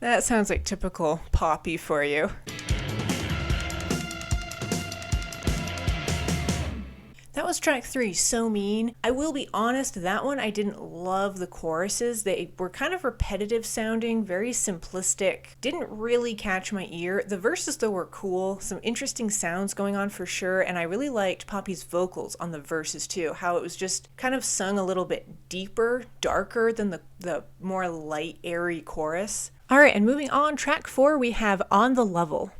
That sounds like typical Poppy for you. That was track 3, So Mean. I will be honest, that one I didn't love the choruses. They were kind of repetitive sounding, very simplistic. Didn't really catch my ear. The verses though were cool, some interesting sounds going on for sure, and I really liked Poppy's vocals on the verses too, how it was just kind of sung a little bit deeper, darker than the more light, airy chorus. All right, and moving on, track 4, we have On the Level.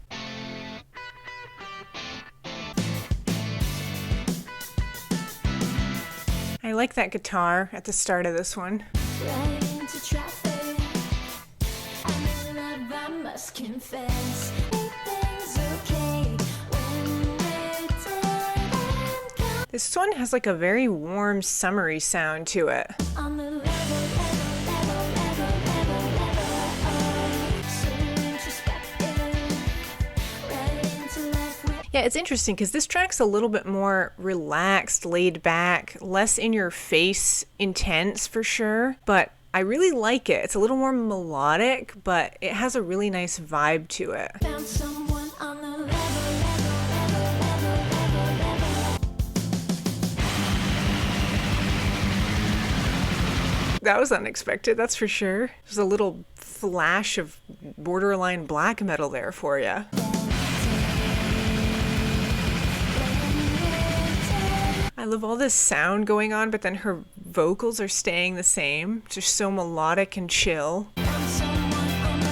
I like that guitar at the start of this one. Right into traffic. I'm in love, I must confess. Everything's okay when we're done. This one has like a very warm, summery sound to it. On the level, so introspective. Right into life with Yeah, it's interesting because this track's a little bit more relaxed, laid back, less in your face, intense for sure, but I really like it. It's a little more melodic, but it has a really nice vibe to it. found someone on the level. That was unexpected, that's for sure. There's a little flash of borderline black metal there for you. I love all this sound going on, but then her vocals are staying the same. Just so melodic and chill. Found someone on the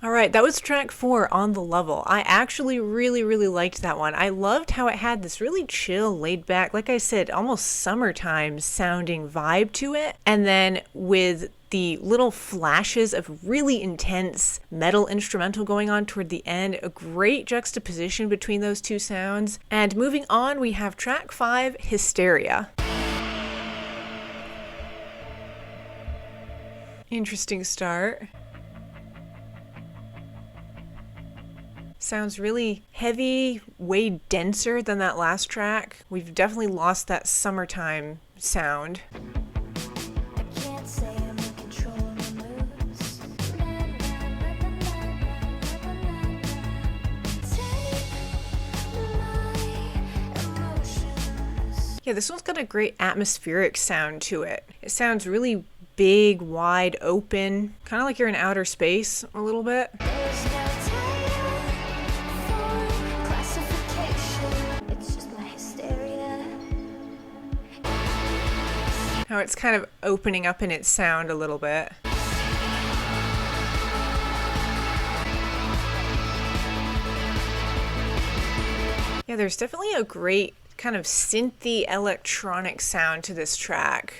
All right, that was track 4, On the Level. I actually really liked that one. I loved how it had this really chill, laid back, like I said, almost summertime sounding vibe to it. And then with the little flashes of really intense metal instrumental going on toward the end, a great juxtaposition between those two sounds. And moving on, we have track 5, Hysteria. Interesting start. Sounds really heavy, way denser than that last track. We've definitely lost that summertime sound. I can't say I'm in control of my moves. Take my emotions. Yeah, this one's got a great atmospheric sound to it. It sounds really big, wide, open, kind of like you're in outer space a little bit. There's no time for classification. It's just my hysteria. How it's kind of opening up in its sound a little bit. Yeah, there's definitely a great kind of synthy electronic sound to this track.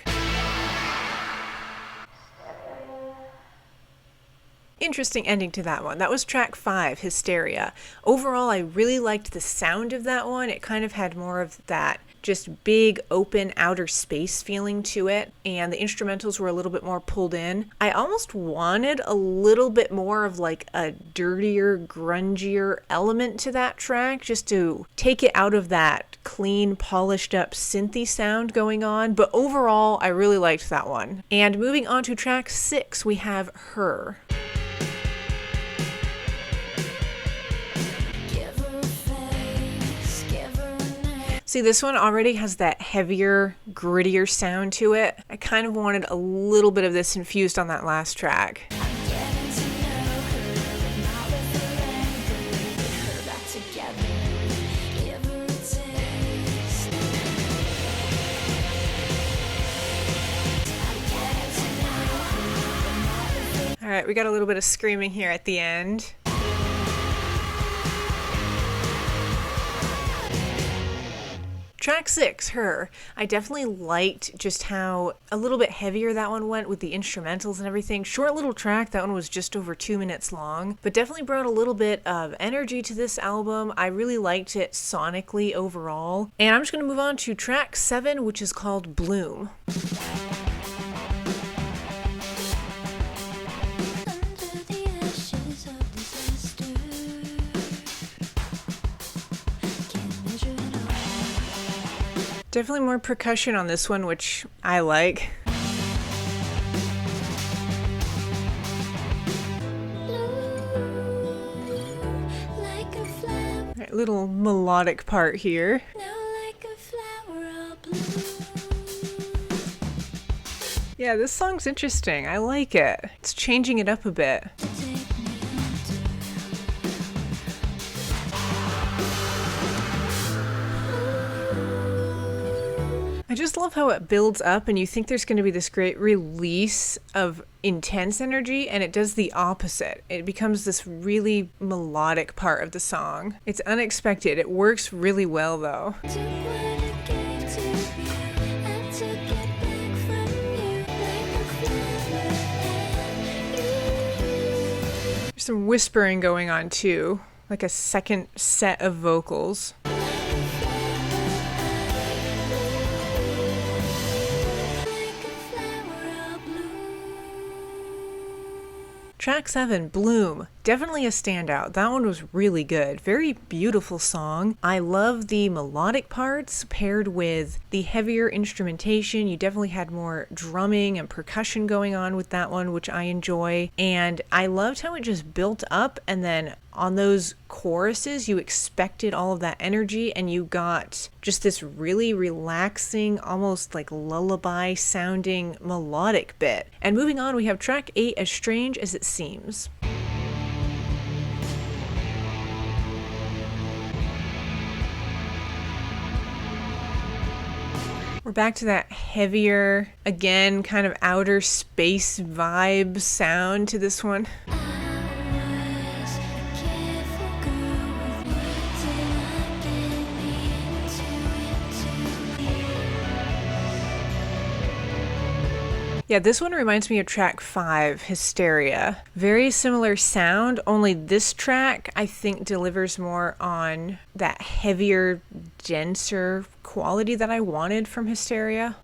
Interesting ending to that one. That was track 5, Hysteria. Overall, I really liked the sound of that one. It kind of had more of that just big, open, outer space feeling to it, and the instrumentals were a little bit more pulled in. I almost wanted a little bit more of like a dirtier, grungier element to that track, just to take it out of that clean, polished up synthy sound going on, but overall, I really liked that one. And moving on to track 6, we have Her. Give her a face, give her a name. See, this one already has that heavier, grittier sound to it. I kind of wanted a little bit of this infused on that last track. I'm getting to know her, and now with her anger, put her back together. Give her a taste. I'm getting to know her, and now with her. All right, we got a little bit of screaming here at the end. Track 6, Her. I definitely liked just how a little bit heavier that one went with the instrumentals and everything. Short little track, that one was just over 2 minutes long, but definitely brought a little bit of energy to this album. I really liked it sonically overall. And I'm just going to move on to track 7, which is called Bloom. Under the ashes of disaster, can't measure it all. Definitely more percussion on this one, which I like. Like a flower, Right, little melodic part here. now like a flower all blue. Yeah, this song's interesting. I like it. It's changing it up a bit. Take me I just love how it builds up and you think there's going to be this great release of intense energy, and it does the opposite. It becomes this really melodic part of the song. It's unexpected. It works really well though. took what I gave to you, I took it back from you. Like a flower and you. There's some whispering going on too, like a second set of vocals. Track 7, Bloom. Definitely a standout. That one was really good. Very beautiful song. I love the melodic parts paired with the heavier instrumentation. You definitely had more drumming and percussion going on with that one, which I enjoy. And I loved how it just built up, and then on those choruses, you expected all of that energy and you got just this really relaxing, almost like lullaby sounding melodic bit. And moving on, we have track 8, As Strange as It Seems. We're back to that heavier, again, kind of outer space vibe sound to this one. Yeah, this one reminds me of track 5, Hysteria. Very similar sound, only this track I think delivers more on that heavier, denser quality that I wanted from Hysteria.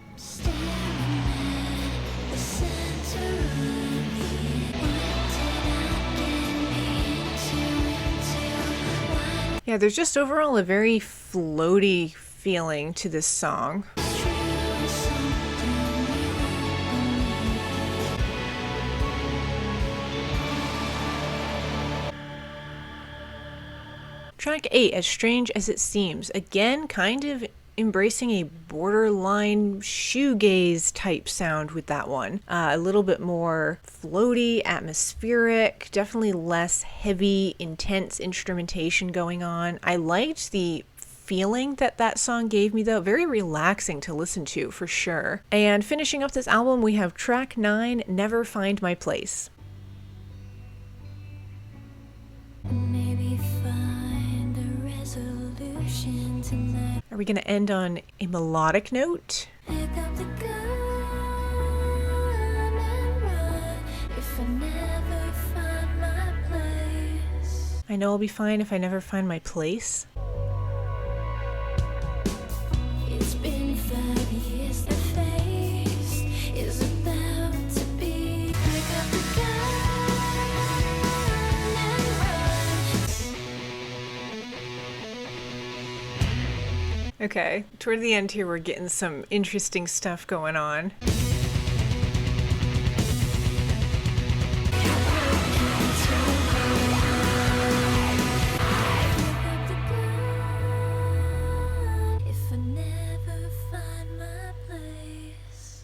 Yeah, there's just overall a very floaty feeling to this song. Track 8, As Strange as It Seems. Again, kind of embracing a borderline shoegaze type sound with that one. A little bit more floaty, atmospheric, definitely less heavy, intense instrumentation going on. I liked the feeling that that song gave me though. Very relaxing to listen to for sure. And finishing up this album, we have track 9, Never Find My Place. Maybe find a resolution tonight. Are we going to end on a melodic note? Pick up the gun and run if I never find my place. I know I'll be fine if I never find my place. It's been 5 years, the face is about to be. Pick up the gun and run. Okay, toward the end here we're getting some interesting stuff going on.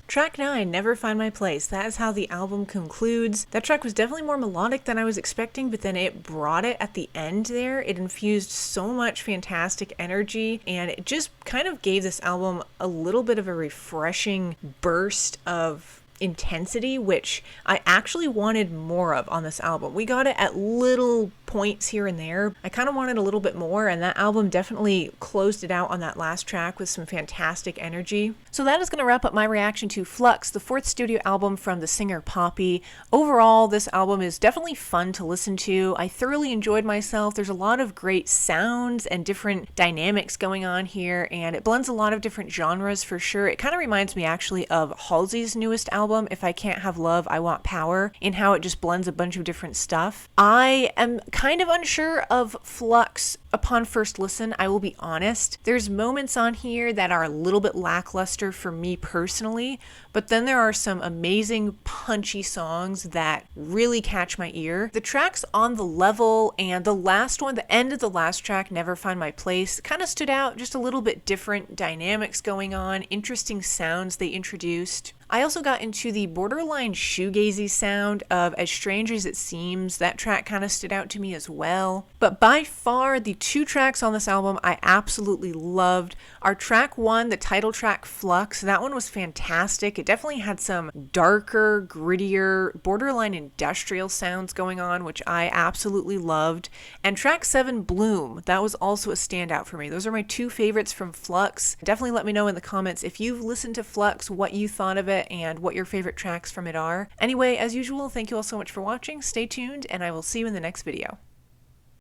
Track 9, Never Find My Place. That is how the album concludes. That track was definitely more melodic than I was expecting, but then it brought it at the end there. It infused so much fantastic energy, and it just kind of gave this album a little bit of a refreshing burst of intensity, which I actually wanted more of on this album. We got it at little points here and there. I kind of wanted a little bit more, and that album definitely closed it out on that last track with some fantastic energy. So that is going to wrap up my reaction to Flux, the 4th studio album from the singer Poppy. Overall, this album is definitely fun to listen to. I thoroughly enjoyed myself. There's a lot of great sounds and different dynamics going on here, and it blends a lot of different genres for sure. It kind of reminds me actually of Halsey's newest album, album, If I Can't Have Love, I Want Power, in how it just blends a bunch of different stuff. I am kind of unsure of Flux upon first listen, I will be honest. There's moments on here that are a little bit lackluster for me personally, but then there are some amazing punchy songs that really catch my ear. The tracks On the Level and the last one, the end of the last track, Never Find My Place, kind of stood out, just a little bit different dynamics going on, interesting sounds they introduced. I also got into the borderline shoegazy sound of As Strange as It Seems. That track kind of stood out to me as well. But by far, the two tracks on this album I absolutely loved are track one, the title track Flux. That one was fantastic. It definitely had some darker, grittier, borderline industrial sounds going on, which I absolutely loved. And track 7, Bloom, that was also a standout for me. Those are my two favorites from Flux. Definitely let me know in the comments if you've listened to Flux, what you thought of it, and what your favorite tracks from it are. Anyway, as usual, thank you all so much for watching. Stay tuned, and I will see you in the next video.